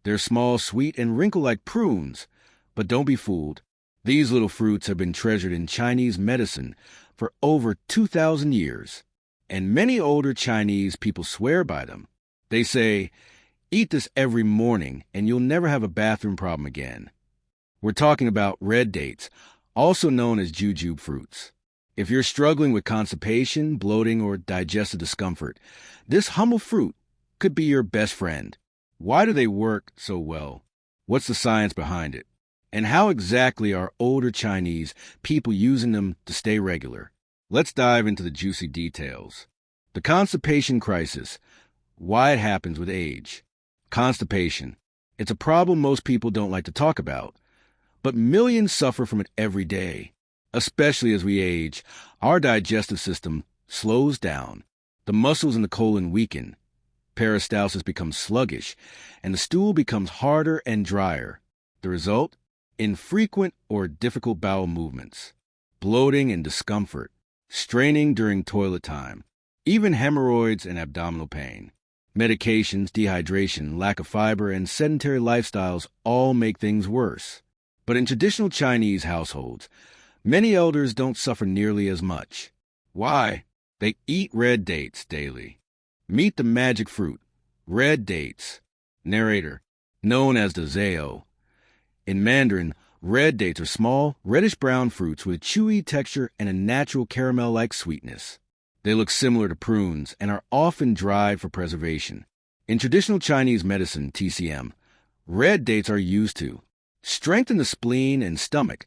They're small, sweet, and wrinkle like prunes. But don't be fooled. These little fruits have been treasured in Chinese medicine for over 2,000 years. And many older Chinese people swear by them. They say, eat this every morning and you'll never have a bathroom problem again. We're talking about red dates, also known as jujube fruits. If you're struggling with constipation, bloating, or digestive discomfort, this humble fruit could be your best friend. Why do they work so well? What's the science behind it? And how exactly are older Chinese people using them to stay regular? Let's dive into the juicy details. The constipation crisis. Why it happens with age. Constipation. It's a problem most people don't like to talk about, but millions suffer from it every day. Especially as we age, our digestive system slows down. The muscles in the colon weaken. Peristalsis becomes sluggish, and the stool becomes harder and drier. The result? Infrequent or difficult bowel movements, bloating and discomfort, straining during toilet time, even hemorrhoids and abdominal pain. Medications, dehydration, lack of fiber, and sedentary lifestyles all make things worse. But in traditional Chinese households, many elders don't suffer nearly as much. Why? They eat red dates daily. Meet the magic fruit, red dates. Narrator, known as the Zao. In Mandarin, red dates are small, reddish-brown fruits with a chewy texture and a natural caramel-like sweetness. They look similar to prunes and are often dried for preservation. In traditional Chinese medicine, TCM, red dates are used to strengthen the spleen and stomach,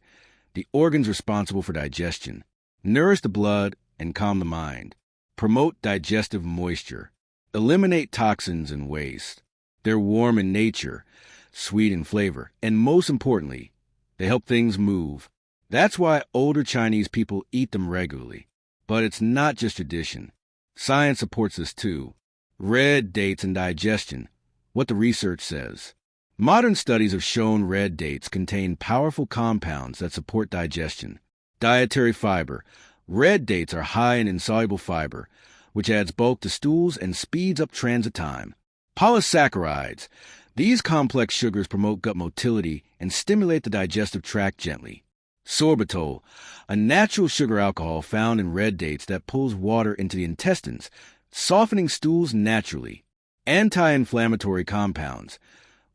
the organs responsible for digestion, nourish the blood and calm the mind, promote digestive moisture, eliminate toxins and waste. They're warm in nature, sweet in flavor, and most importantly, they help things move. That's why older Chinese people eat them regularly. But it's not just tradition. Science supports this too. Red dates and digestion, what the research says. Modern studies have shown red dates contain powerful compounds that support digestion. Dietary fiber. Red dates are high in insoluble fiber, which adds bulk to stools and speeds up transit time. Polysaccharides. These complex sugars promote gut motility and stimulate the digestive tract gently. Sorbitol, a natural sugar alcohol found in red dates that pulls water into the intestines, softening stools naturally. Anti-inflammatory compounds.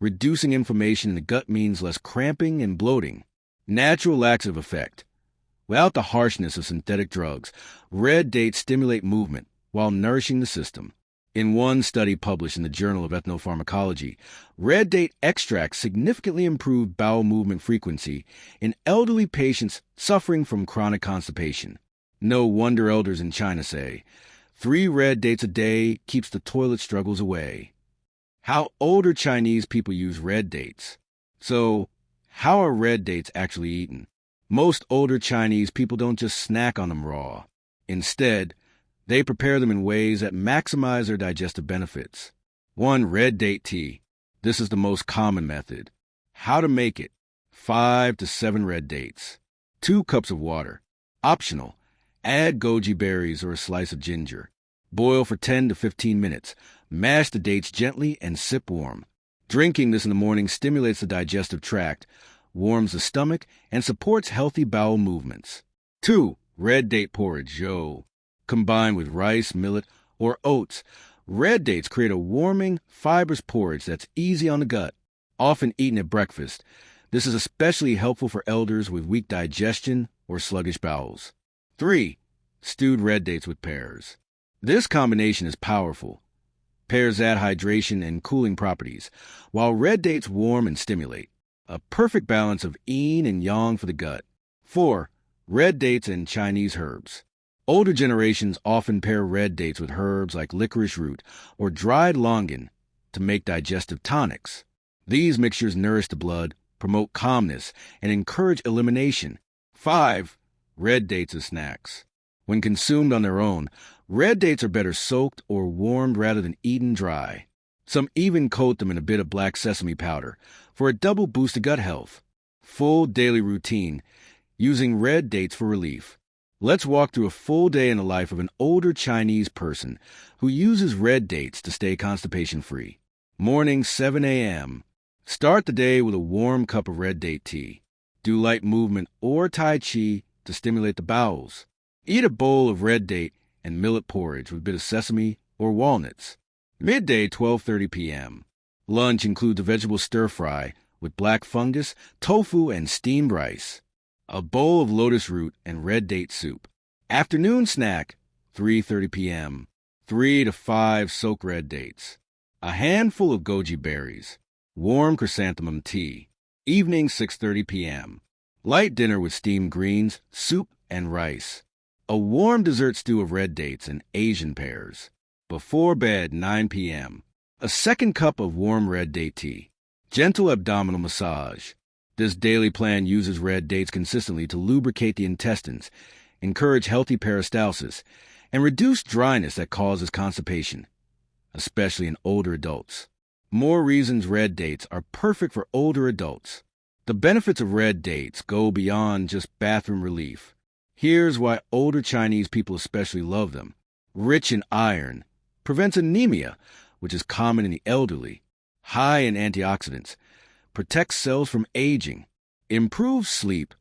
Reducing inflammation in the gut means less cramping and bloating. Natural laxative effect. Without the harshness of synthetic drugs, red dates stimulate movement while nourishing the system. In one study published in the Journal of Ethnopharmacology, red date extracts significantly improved bowel movement frequency in elderly patients suffering from chronic constipation. No wonder elders in China say, 3 red dates a day keeps the toilet struggles away. How older Chinese people use red dates. So, how are red dates actually eaten? Most older Chinese people don't just snack on them raw. Instead, they prepare them in ways that maximize their digestive benefits. 1. Red date tea. This is the most common method. How to make it. 5 to 7 red dates. 2 cups of water. Optional. Add goji berries or a slice of ginger. Boil for 10 to 15 minutes. Mash the dates gently and sip warm. Drinking this in the morning stimulates the digestive tract, warms the stomach, and supports healthy bowel movements. 2. Red date porridge. Combined with rice, millet, or oats, red dates create a warming, fibrous porridge that's easy on the gut. Often eaten at breakfast, this is especially helpful for elders with weak digestion or sluggish bowels. 3. Stewed red dates with pears. This combination is powerful. Pears add hydration and cooling properties, while red dates warm and stimulate. A perfect balance of yin and yang for the gut. 4. Red dates and Chinese herbs. Older generations often pair red dates with herbs like licorice root or dried longan to make digestive tonics. These mixtures nourish the blood, promote calmness, and encourage elimination. 5. Red dates as snacks. When consumed on their own, red dates are better soaked or warmed rather than eaten dry. Some even coat them in a bit of black sesame powder for a double boost of gut health. Full daily routine, using red dates for relief. Let's walk through a full day in the life of an older Chinese person who uses red dates to stay constipation-free. Morning, 7 a.m. Start the day with a warm cup of red date tea. Do light movement or Tai Chi to stimulate the bowels. Eat a bowl of red date and millet porridge with a bit of sesame or walnuts. Midday, 12:30 p.m. Lunch includes a vegetable stir-fry with black fungus, tofu, and steamed rice. A bowl of lotus root and red date soup. Afternoon snack, 3:30 p.m. 3 to 5 soaked red dates. A handful of goji berries. Warm chrysanthemum tea. Evening, 6:30 p.m. Light dinner with steamed greens, soup, and rice. A warm dessert stew of red dates and Asian pears. Before bed, 9 p.m. A second cup of warm red date tea. Gentle abdominal massage. This daily plan uses red dates consistently to lubricate the intestines, encourage healthy peristalsis, and reduce dryness that causes constipation, especially in older adults. More reasons red dates are perfect for older adults. The benefits of red dates go beyond just bathroom relief. Here's why older Chinese people especially love them. Rich in iron, prevents anemia, which is common in the elderly. High in antioxidants, protects cells from aging, improves sleep,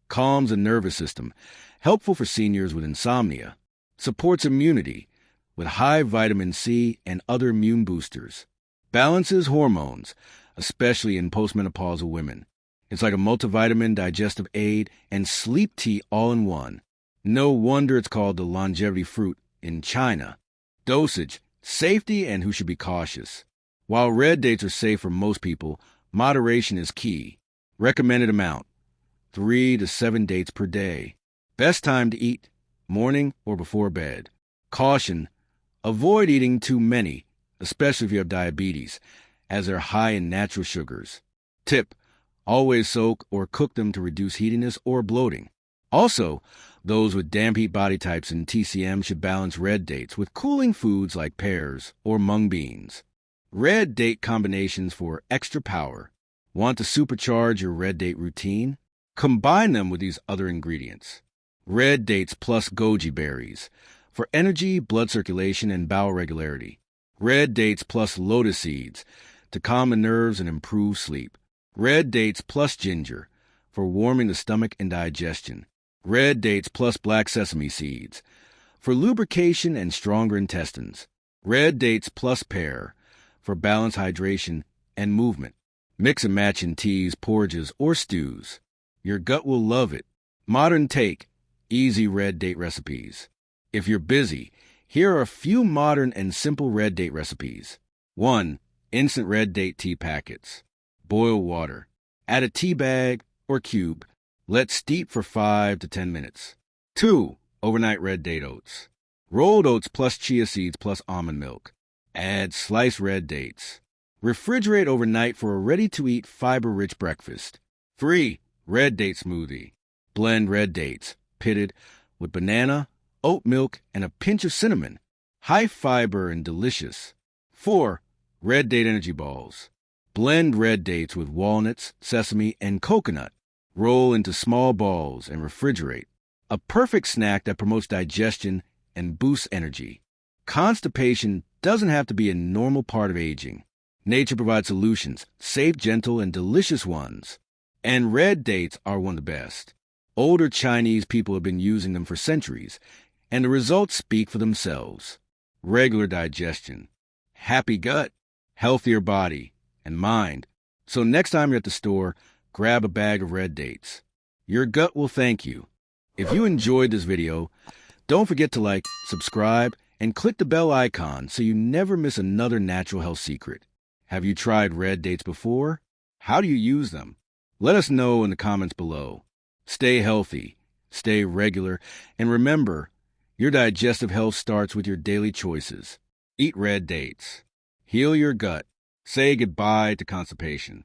calms the nervous system, helpful for seniors with insomnia, supports immunity with high vitamin C and other immune boosters, balances hormones, especially in postmenopausal women. It's like a multivitamin, digestive aid, and sleep tea all in one. No wonder it's called the longevity fruit in China. Dosage, safety, and who should be cautious. While red dates are safe for most people, moderation is key. Recommended amount, 3 to 7 dates per day. Best time to eat, morning or before bed. Caution, avoid eating too many, especially if you have diabetes, as they're high in natural sugars. Tip, always soak or cook them to reduce heatiness or bloating. Also, those with damp heat body types and TCM should balance red dates with cooling foods like pears or mung beans. Red date combinations for extra power. Want to supercharge your red date routine? Combine them with these other ingredients. Red dates plus goji berries for energy, blood circulation, and bowel regularity. Red dates plus lotus seeds to calm the nerves and improve sleep. Red dates plus ginger for warming the stomach and digestion. Red dates plus black sesame seeds for lubrication and stronger intestines. Red dates plus pear for balanced hydration and movement. Mix and match in teas, porridges, or stews. Your gut will love it. Modern take, easy red date recipes. If you're busy, here are a few modern and simple red date recipes. 1. Instant red date tea packets. Boil water. Add a tea bag or cube. Let steep for 5 to 10 minutes. 2. Overnight red date oats. Rolled oats plus chia seeds plus almond milk. Add sliced red dates. Refrigerate overnight for a ready-to-eat fiber-rich breakfast. 3. Red date smoothie. Blend red dates, pitted, with banana, oat milk, and a pinch of cinnamon. High fiber and delicious. 4. Red date energy balls. Blend red dates with walnuts, sesame, and coconut. Roll into small balls and refrigerate. A perfect snack that promotes digestion and boosts energy. Constipation doesn't have to be a normal part of aging. Nature provides solutions, safe, gentle, and delicious ones. And red dates are one of the best. Older Chinese people have been using them for centuries, and the results speak for themselves. Regular digestion, happy gut, healthier body and mind. So next time you're at the store, grab a bag of red dates. Your gut will thank you. If you enjoyed this video, don't forget to like, subscribe, and click the bell icon so you never miss another natural health secret. Have you tried red dates before? How do you use them? Let us know in the comments below. Stay healthy, stay regular, and remember, your digestive health starts with your daily choices. Eat red dates. Heal your gut. Say goodbye to constipation.